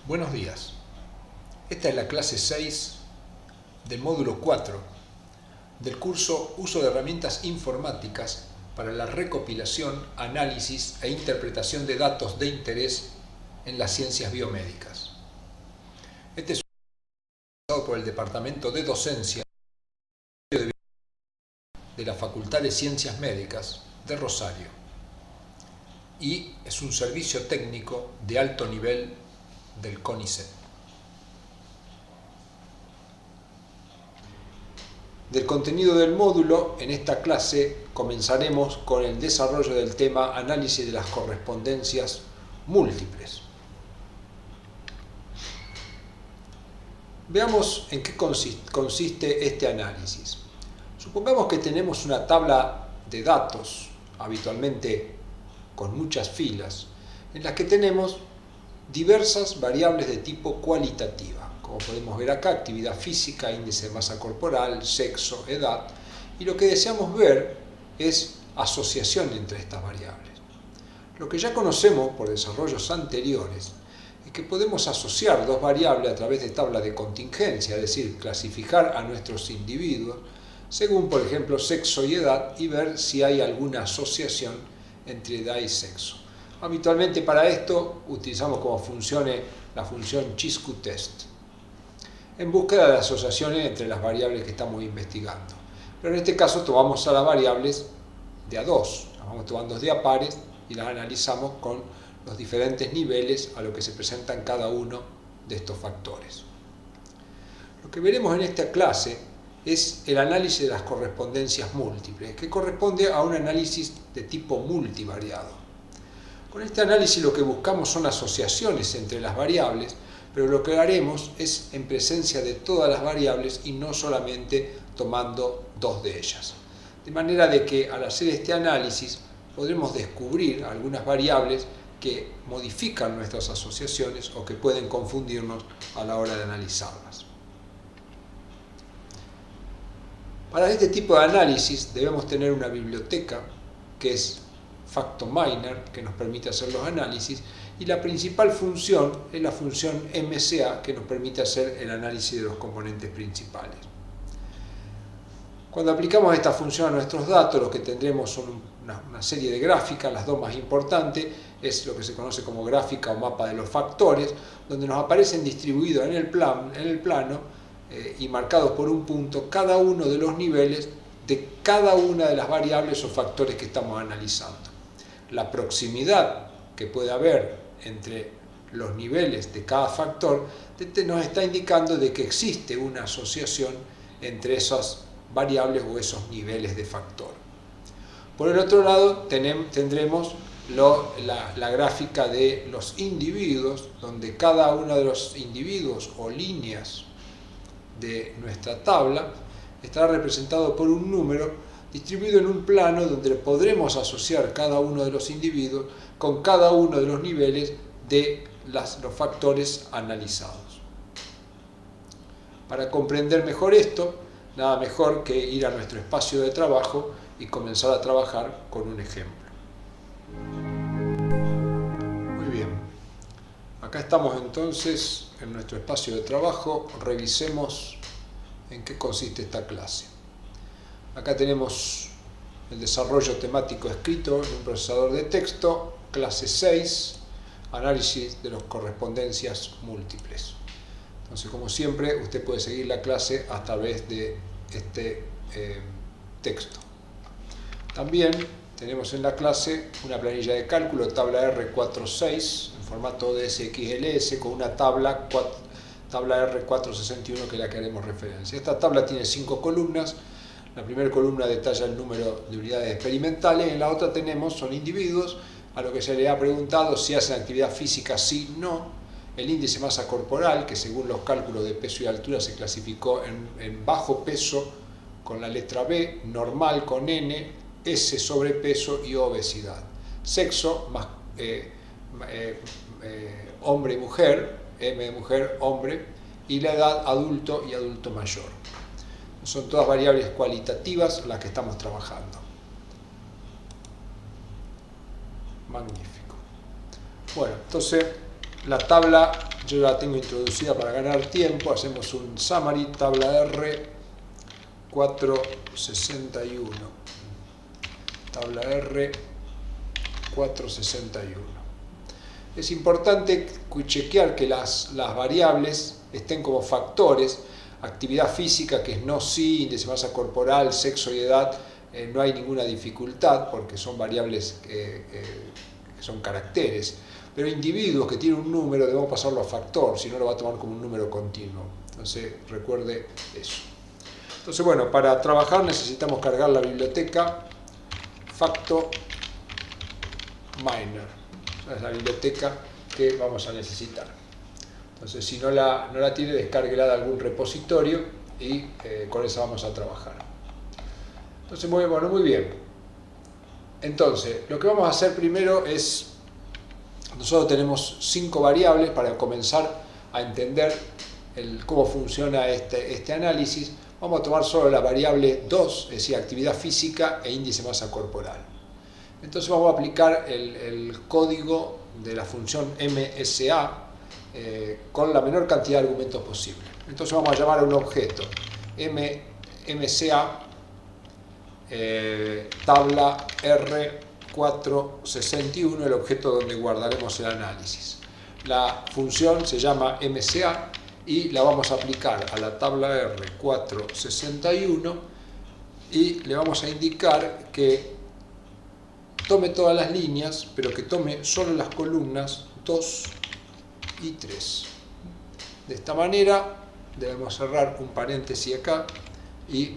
Buenos días. Esta es la clase 6 del módulo 4 del curso Uso de herramientas informáticas para la recopilación, análisis e interpretación de datos de interés en las ciencias biomédicas. Este es realizado por el Departamento de Docencia de la Facultad de Ciencias Médicas de Rosario y es un servicio técnico de alto nivel del CONICET. Del contenido del módulo, en esta clase comenzaremos con el desarrollo del tema análisis de las correspondencias múltiples. Veamos en qué consiste este análisis. Supongamos que tenemos una tabla de datos, habitualmente con muchas filas, en las que tenemos diversas variables de tipo cualitativa. Como podemos ver acá, actividad física, índice de masa corporal, sexo, edad, y lo que deseamos ver es asociación entre estas variables. Lo que ya conocemos por desarrollos anteriores es que podemos asociar dos variables a través de tablas de contingencia, es decir, clasificar a nuestros individuos según, por ejemplo, sexo y edad y ver si hay alguna asociación entre edad y sexo. Habitualmente para esto utilizamos como función la función Chizku-test, en búsqueda de asociaciones entre las variables que estamos investigando. Pero en este caso tomamos a las variables de a dos, las vamos tomando de a pares y las analizamos con los diferentes niveles a los que se presentan cada uno de estos factores. Lo que veremos en esta clase es el análisis de las correspondencias múltiples, que corresponde a un análisis de tipo multivariado. Con este análisis lo que buscamos son asociaciones entre las variables, pero lo que haremos es en presencia de todas las variables y no solamente tomando dos de ellas. De manera de que al hacer este análisis podremos descubrir algunas variables que modifican nuestras asociaciones o que pueden confundirnos a la hora de analizarlas. Para este tipo de análisis debemos tener una biblioteca que es FactoMiner, que nos permite hacer los análisis, y la principal función es la función MCA, que nos permite hacer el análisis de los componentes principales. Cuando aplicamos esta función a nuestros datos, lo que tendremos son una serie de gráficas. Las dos más importantes es lo que se conoce como gráfica o mapa de los factores, donde nos aparecen distribuidos en el plano y marcados por un punto cada uno de los niveles de cada una de las variables o factores que estamos analizando. La proximidad que puede haber entre los niveles de cada factor nos está indicando de que existe una asociación entre esas variables o esos niveles de factor. Por el otro lado tendremos la gráfica de los individuos, donde cada uno de los individuos o líneas de nuestra tabla estará representado por un número distribuido en un plano donde podremos asociar cada uno de los individuos con cada uno de los niveles de los factores analizados. Para comprender mejor esto, nada mejor que ir a nuestro espacio de trabajo y comenzar a trabajar con un ejemplo. Muy bien. Acá estamos entonces en nuestro espacio de trabajo. Revisemos en qué consiste esta clase. Acá tenemos el desarrollo temático escrito en un procesador de texto, clase 6, análisis de las correspondencias múltiples. Entonces, como siempre, usted puede seguir la clase a través de este texto. También tenemos en la clase una planilla de cálculo, tabla R46, en formato DSXLS, con una tabla R461 que es la que haremos referencia. Esta tabla tiene 5 columnas. La primera columna detalla el número de unidades experimentales, en la otra son individuos a los que se le ha preguntado si hacen actividad física, sí, no. El índice de masa corporal, que según los cálculos de peso y altura se clasificó en bajo peso con la letra B, normal con N, S sobrepeso y obesidad. Sexo, hombre y mujer, M de mujer, hombre, y la edad, adulto y adulto mayor. Son todas variables cualitativas las que estamos trabajando. Magnífico. Bueno, entonces la tabla yo ya la tengo introducida para ganar tiempo. Hacemos un summary, tabla R 461. Tabla R 461. Es importante chequear que las variables estén como factores. Actividad física, que es no sí, índice de masa corporal, sexo y edad, no hay ninguna dificultad porque son variables que son caracteres. Pero individuos que tienen un número debemos pasarlo a factor, si no lo va a tomar como un número continuo. Entonces recuerde eso. Entonces bueno, para trabajar necesitamos cargar la biblioteca Facto Miner. Es la biblioteca que vamos a necesitar. Entonces si no la tiene, descárguela de algún repositorio y con esa vamos a trabajar. Entonces muy bien. Entonces lo que vamos a hacer primero es, nosotros tenemos 5 variables para comenzar a entender cómo funciona este análisis. Vamos a tomar solo la variable 2, es decir, actividad física e índice de masa corporal. Entonces vamos a aplicar el código de la función MSA con la menor cantidad de argumentos posible. Entonces vamos a llamar a un objeto MSA tabla R461, el objeto donde guardaremos el análisis. La función se llama MSA y la vamos a aplicar a la tabla R461 y le vamos a indicar que tome todas las líneas, pero que tome solo las columnas 2 y 3. De esta manera debemos cerrar un paréntesis acá y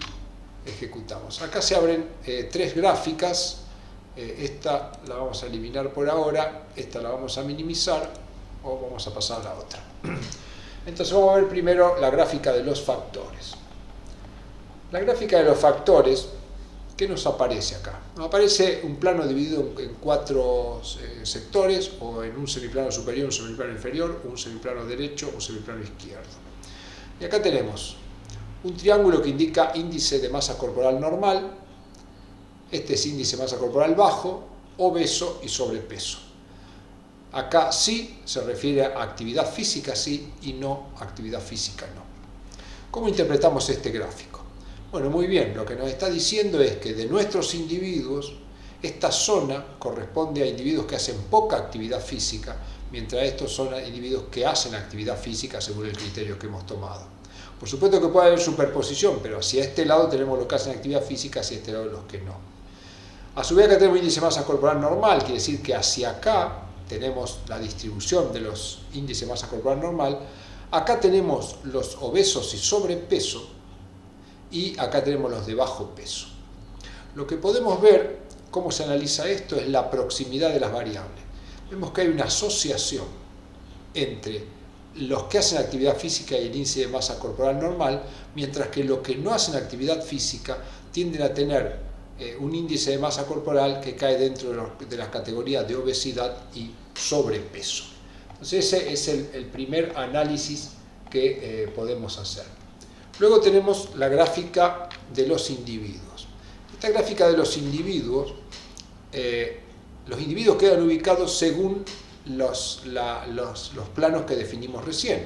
ejecutamos. Acá se abren 3 gráficas. Esta la vamos a eliminar por ahora, esta la vamos a minimizar o vamos a pasar a la otra. Entonces vamos a ver primero la gráfica de los factores. La gráfica de los factores, ¿qué nos aparece acá? Nos aparece un plano dividido en 4 sectores, o en un semiplano superior, un semiplano inferior, un semiplano derecho, un semiplano izquierdo. Y acá tenemos un triángulo que indica índice de masa corporal normal. Este es índice de masa corporal bajo, obeso y sobrepeso. Acá sí se refiere a actividad física sí y no actividad física no. ¿Cómo interpretamos este gráfico? Bueno, muy bien, lo que nos está diciendo es que de nuestros individuos, esta zona corresponde a individuos que hacen poca actividad física, mientras estos son individuos que hacen actividad física según el criterio que hemos tomado. Por supuesto que puede haber superposición, pero hacia este lado tenemos los que hacen actividad física, hacia este lado los que no. A su vez acá tenemos índice de masa corporal normal, quiere decir que hacia acá tenemos la distribución de los índices de masa corporal normal. Acá tenemos los obesos y sobrepeso y acá tenemos los de bajo peso. Lo que podemos ver, cómo se analiza esto, es la proximidad de las variables. Vemos que hay una asociación entre los que hacen actividad física y el índice de masa corporal normal, mientras que los que no hacen actividad física tienden a tener un índice de masa corporal que cae dentro de las categorías de obesidad y sobrepeso. Entonces ese es el primer análisis que podemos hacer. Luego tenemos la gráfica de los individuos. Esta gráfica de los individuos quedan ubicados según los planos que definimos recién.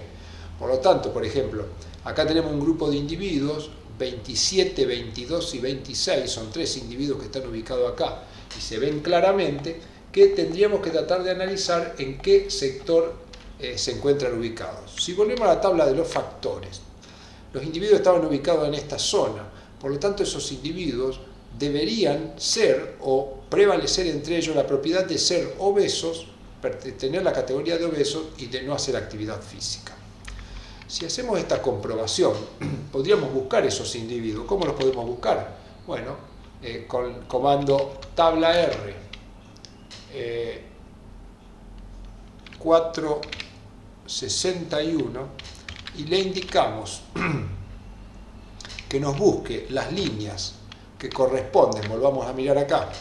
Por lo tanto, por ejemplo, acá tenemos un grupo de individuos, 27, 22 y 26, son 3 individuos que están ubicados acá y se ven claramente, que tendríamos que tratar de analizar en qué sector se encuentran ubicados. Si volvemos a la tabla de los factores, los individuos estaban ubicados en esta zona, por lo tanto esos individuos deberían ser o prevalecer entre ellos la propiedad de ser obesos, tener la categoría de obesos y de no hacer actividad física. Si hacemos esta comprobación, podríamos buscar esos individuos. ¿Cómo los podemos buscar? Bueno, con el comando tabla R 461 y le indicamos que nos busque las líneas que corresponden, volvamos a mirar acá,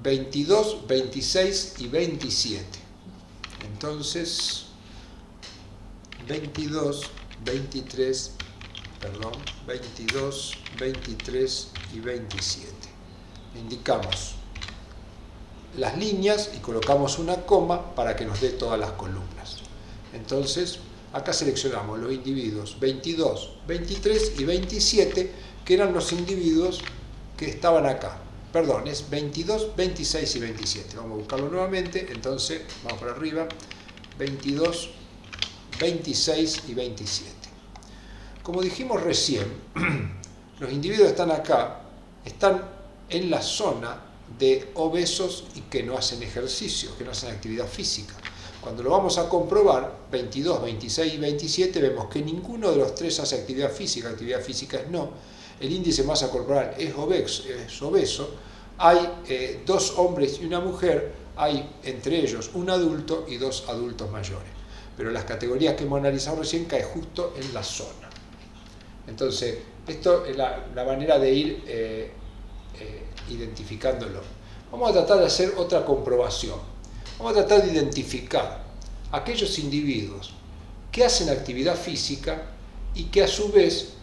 22, 26 y 27. Entonces 22, 23 y 27. Indicamos las líneas y colocamos una coma para que nos dé todas las columnas. Entonces, acá seleccionamos los individuos 22, 23 y 27, que eran los individuos que estaban acá. Perdón, es 22, 26 y 27. Vamos a buscarlo nuevamente. Entonces, vamos para arriba. 22, 26 y 27. Como dijimos recién, los individuos que están acá están en la zona de obesos y que no hacen ejercicio, que no hacen actividad física. Cuando lo vamos a comprobar, 22, 26 y 27, vemos que ninguno de los tres hace actividad física es no. El índice de masa corporal es obeso. Hay 2 hombres y una mujer, hay entre ellos un adulto y 2 adultos mayores. Pero las categorías que hemos analizado recién caen justo en la zona. Entonces, esto es la manera de ir identificándolo. Vamos a tratar de hacer otra comprobación. Vamos a tratar de identificar aquellos individuos que hacen actividad física y que a su vez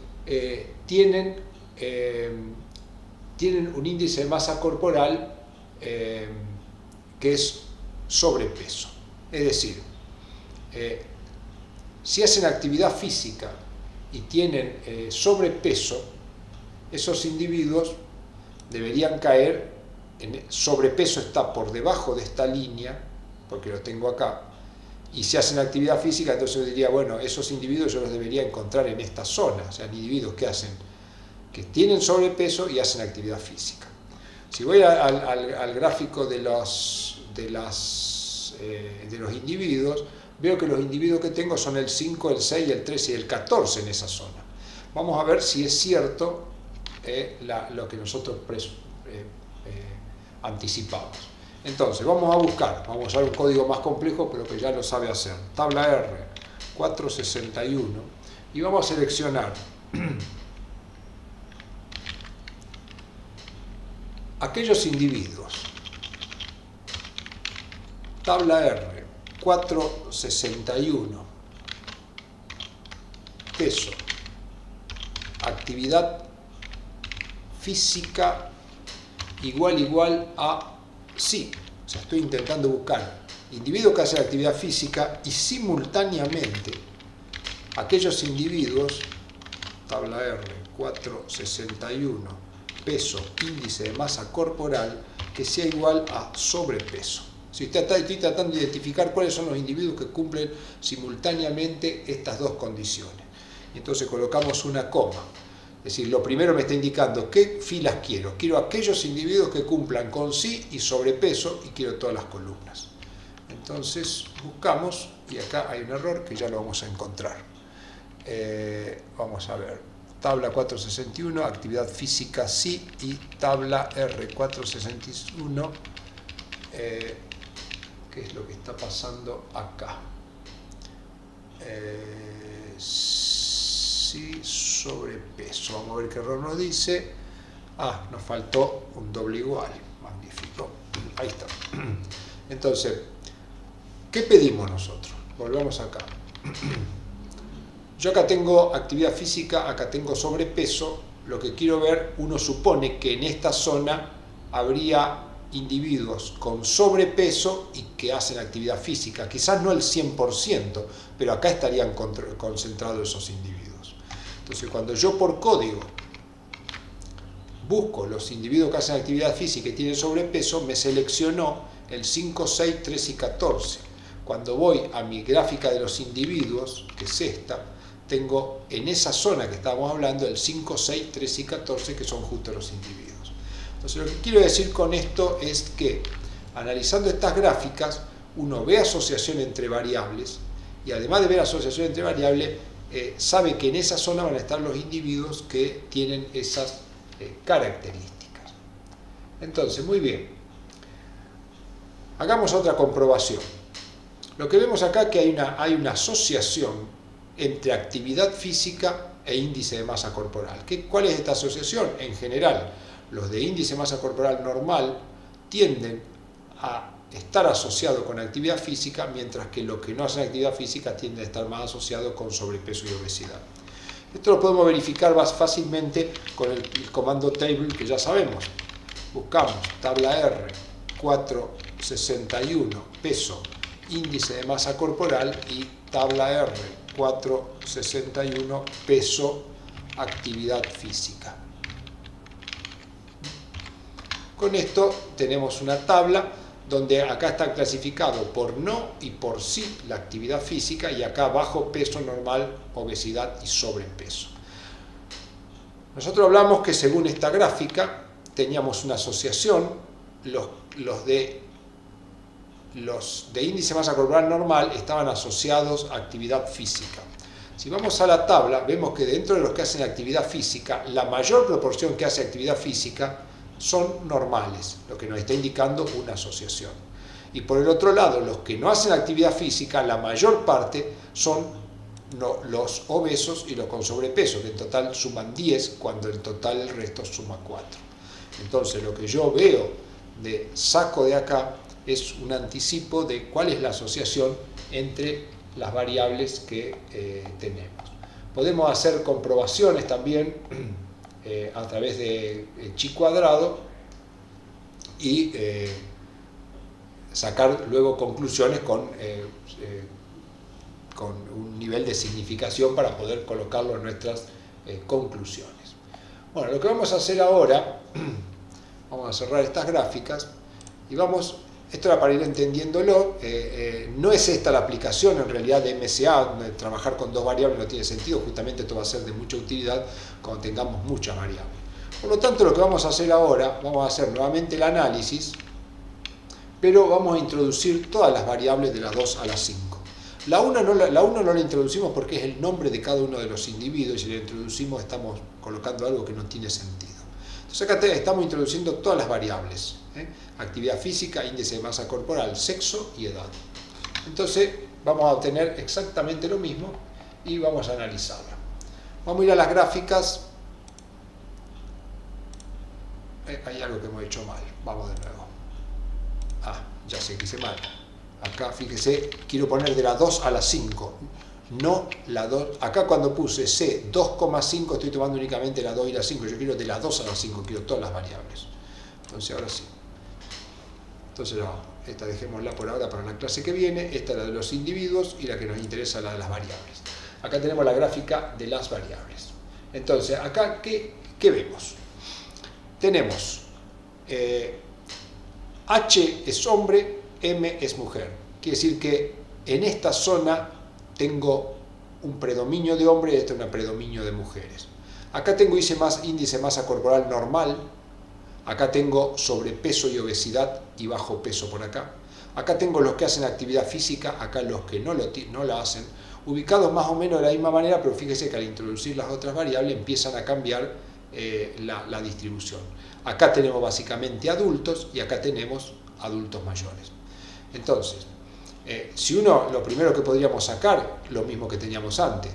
tienen un índice de masa corporal que es sobrepeso. Es decir, si hacen actividad física y tienen sobrepeso, esos individuos deberían caer sobrepeso está por debajo de esta línea, porque lo tengo acá, y si hacen actividad física, entonces yo diría, bueno, esos individuos yo los debería encontrar en esta zona, o sea, individuos que tienen sobrepeso y hacen actividad física. Si voy al gráfico de los individuos, veo que los individuos que tengo son el 5, el 6, el 13 y el 14 en esa zona. Vamos a ver si es cierto lo que nosotros anticipamos. Entonces, vamos a usar un código más complejo, pero que ya lo sabe hacer. Tabla R, 461, y vamos a seleccionar aquellos individuos. Tabla R, 461, peso, actividad física igual a sí. O sea, estoy intentando buscar individuos que hacen actividad física y simultáneamente aquellos individuos, tabla R, 461, peso, índice de masa corporal, que sea igual a sobrepeso. Si estoy tratando de identificar cuáles son los individuos que cumplen simultáneamente estas dos condiciones. Y entonces colocamos una coma. Es decir, lo primero me está indicando qué filas quiero. Quiero aquellos individuos que cumplan con sí y sobrepeso, y quiero todas las columnas. Entonces buscamos, y acá hay un error que ya lo vamos a encontrar. Vamos a ver. Tabla 461, actividad física sí, y tabla R461, ¿qué es lo que está pasando acá? Sí, sobrepeso. Vamos a ver qué error nos dice. Nos faltó un doble igual. Magnífico. Ahí está. Entonces, ¿qué pedimos nosotros? Volvamos acá. Yo acá tengo actividad física, acá tengo sobrepeso. Lo que quiero ver, uno supone que en esta zona habría individuos con sobrepeso y que hacen actividad física. Quizás no el 100%, pero acá estarían concentrados esos individuos. Entonces, cuando yo por código busco los individuos que hacen actividad física y tienen sobrepeso, me seleccionó el 5, 6, 3 y 14. Cuando voy a mi gráfica de los individuos, que es esta, tengo en esa zona que estábamos hablando el 5, 6, 3 y 14, que son justo los individuos. Entonces, lo que quiero decir con esto es que, analizando estas gráficas, uno ve asociación entre variables, y además de ver asociación entre variables, sabe que en esa zona van a estar los individuos que tienen esas características. Entonces, muy bien. Hagamos otra comprobación. Lo que vemos acá es que hay una asociación entre actividad física e índice de masa corporal. ¿Cuál es esta asociación? En general, los de índice de masa corporal normal tienden a estar asociados con actividad física, mientras que los que no hacen actividad física tienden a estar más asociados con sobrepeso y obesidad. Esto lo podemos verificar más fácilmente con el comando table, que ya sabemos. Buscamos tabla R, 461, peso, índice de masa corporal, y tabla R, 461, peso, actividad física. Con esto tenemos una tabla donde acá está clasificado por no y por sí la actividad física, y acá bajo peso normal, obesidad y sobrepeso. Nosotros hablamos que según esta gráfica teníamos una asociación, los de índice de masa corporal normal estaban asociados a actividad física. Si vamos a la tabla, vemos que dentro de los que hacen actividad física, la mayor proporción que hace actividad física son normales, lo que nos está indicando una asociación. Y por el otro lado, los que no hacen actividad física, la mayor parte son los obesos y los con sobrepeso, que en total suman 10, cuando en total el resto suma 4. Entonces, lo que yo veo saco de acá es un anticipo de cuál es la asociación entre las variables que tenemos. Podemos hacer comprobaciones también a través de chi cuadrado y sacar luego conclusiones con un nivel de significación para poder colocarlo en nuestras conclusiones. Bueno, lo que vamos a hacer ahora, vamos a cerrar estas gráficas y esto era para ir entendiéndolo, no es esta la aplicación en realidad de MSA, donde trabajar con dos variables no tiene sentido, justamente esto va a ser de mucha utilidad cuando tengamos muchas variables. Por lo tanto, lo que vamos a hacer ahora, vamos a hacer nuevamente el análisis, pero vamos a introducir todas las variables de las 2 a las 5. La 1 no la introducimos porque es el nombre de cada uno de los individuos, y si la introducimos estamos colocando algo que no tiene sentido. Entonces acá estamos introduciendo todas las variables, actividad física, índice de masa corporal, sexo y edad. Entonces vamos a obtener exactamente lo mismo y vamos a analizarla. Vamos a ir a las gráficas. Hay algo que hemos hecho mal, vamos de nuevo. Ya sé que hice mal. Acá, fíjese, quiero poner de la 2 a la 5, no la 2. Acá cuando puse C 2,5 estoy tomando únicamente la 2 y la 5, yo quiero de la 2 a la 5, quiero todas las variables. Entonces ahora sí. Entonces esta dejémosla por ahora para la clase que viene, esta es la de los individuos y la que nos interesa la de las variables. Acá tenemos la gráfica de las variables. Entonces, acá, ¿qué vemos? Tenemos H es hombre, M es mujer. Quiere decir que en esta zona tengo un predominio de hombres y este es un predominio de mujeres. Acá tengo índice de masa corporal normal. Acá tengo sobrepeso y obesidad y bajo peso por acá. Acá tengo los que hacen actividad física, acá los que no la hacen, ubicados más o menos de la misma manera, pero fíjese que al introducir las otras variables empiezan a cambiar la distribución. Acá tenemos básicamente adultos y acá tenemos adultos mayores. Entonces, lo primero que podríamos sacar, lo mismo que teníamos antes,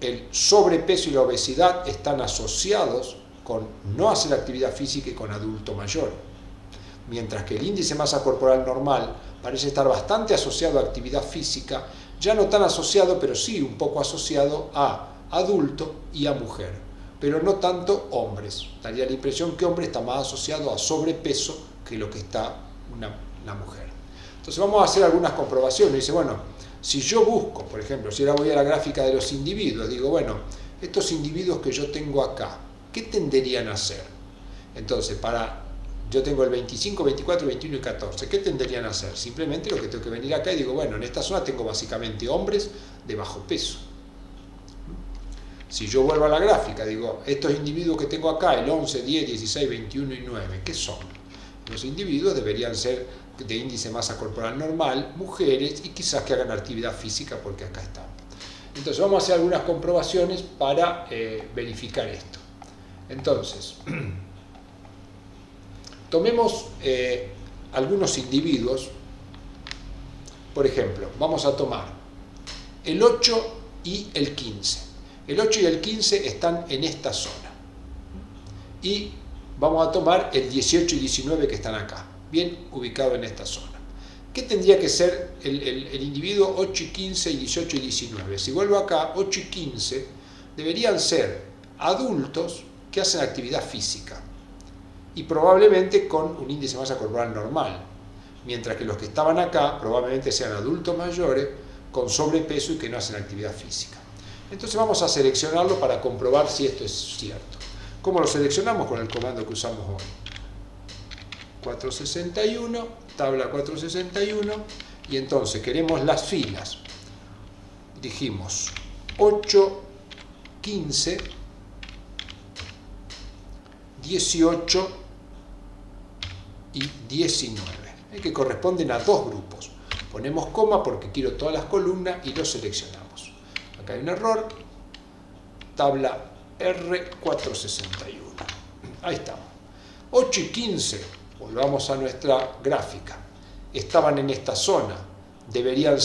el sobrepeso y la obesidad están asociados con no hacer actividad física y con adulto mayor, mientras que el índice de masa corporal normal parece estar bastante asociado a actividad física, ya no tan asociado, pero sí un poco asociado a adulto y a mujer, pero no tanto hombres. Daría la impresión que hombre está más asociado a sobrepeso que lo que está la mujer. Entonces vamos a hacer algunas comprobaciones. Dice, bueno, si yo busco, por ejemplo, si ahora voy a la gráfica de los individuos, digo, bueno, estos individuos que yo tengo acá, ¿qué tenderían a ser? Entonces, yo tengo el 25, 24, 21 y 14. ¿Qué tenderían a hacer? Simplemente lo que tengo que venir acá y digo, bueno, en esta zona tengo básicamente hombres de bajo peso. Si yo vuelvo a la gráfica, digo, estos individuos que tengo acá, el 11, 10, 16, 21 y 9, ¿qué son? Los individuos deberían ser de índice de masa corporal normal, mujeres y quizás que hagan actividad física porque acá están. Entonces vamos a hacer algunas comprobaciones para verificar esto. Entonces, tomemos algunos individuos. Por ejemplo, vamos a tomar el 8 y el 15. El 8 y el 15 están en esta zona. Y vamos a tomar el 18 y 19 que están acá, bien ubicado en esta zona. ¿Qué tendría que ser el individuo 8 y 15 y 18 y 19? Si vuelvo acá, 8 y 15 deberían ser adultos que hacen actividad física y probablemente con un índice de masa corporal normal. mientras que los que estaban acá probablemente sean adultos mayores con sobrepeso y que no hacen actividad física. Entonces vamos a seleccionarlo para comprobar si esto es cierto. ¿Cómo lo seleccionamos? Con el comando que usamos hoy. 461, tabla 461, y entonces queremos las filas. Dijimos 8, 15, 18 y 19, que corresponden a dos grupos. Ponemos coma porque quiero todas las columnas y lo seleccionamos. Acá hay un error, tabla R461. Ahí estamos. 8 y 15, volvamos a nuestra gráfica, estaban en esta zona, deberían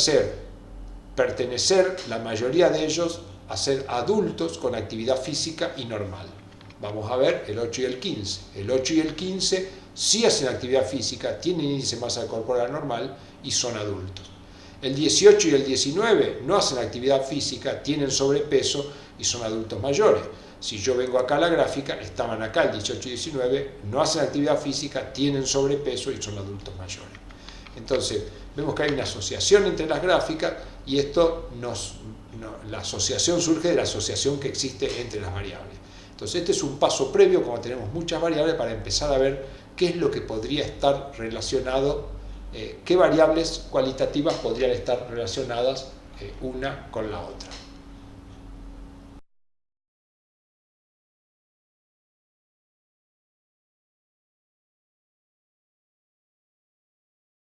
pertenecer la mayoría de ellos a ser adultos con actividad física y normal. Vamos a ver el 8 y el 15. El 8 y el 15 sí hacen actividad física, tienen índice de masa corporal normal y son adultos. El 18 y el 19 no hacen actividad física, tienen sobrepeso y son adultos mayores. Si yo vengo acá a la gráfica, estaban acá el 18 y 19, no hacen actividad física, tienen sobrepeso y son adultos mayores. Entonces, vemos que hay una asociación entre las gráficas y la asociación surge de la asociación que existe entre las variables. Entonces, este es un paso previo, como tenemos muchas variables, para empezar a ver qué es lo que podría estar relacionado, qué variables cualitativas podrían estar relacionadas una con la otra.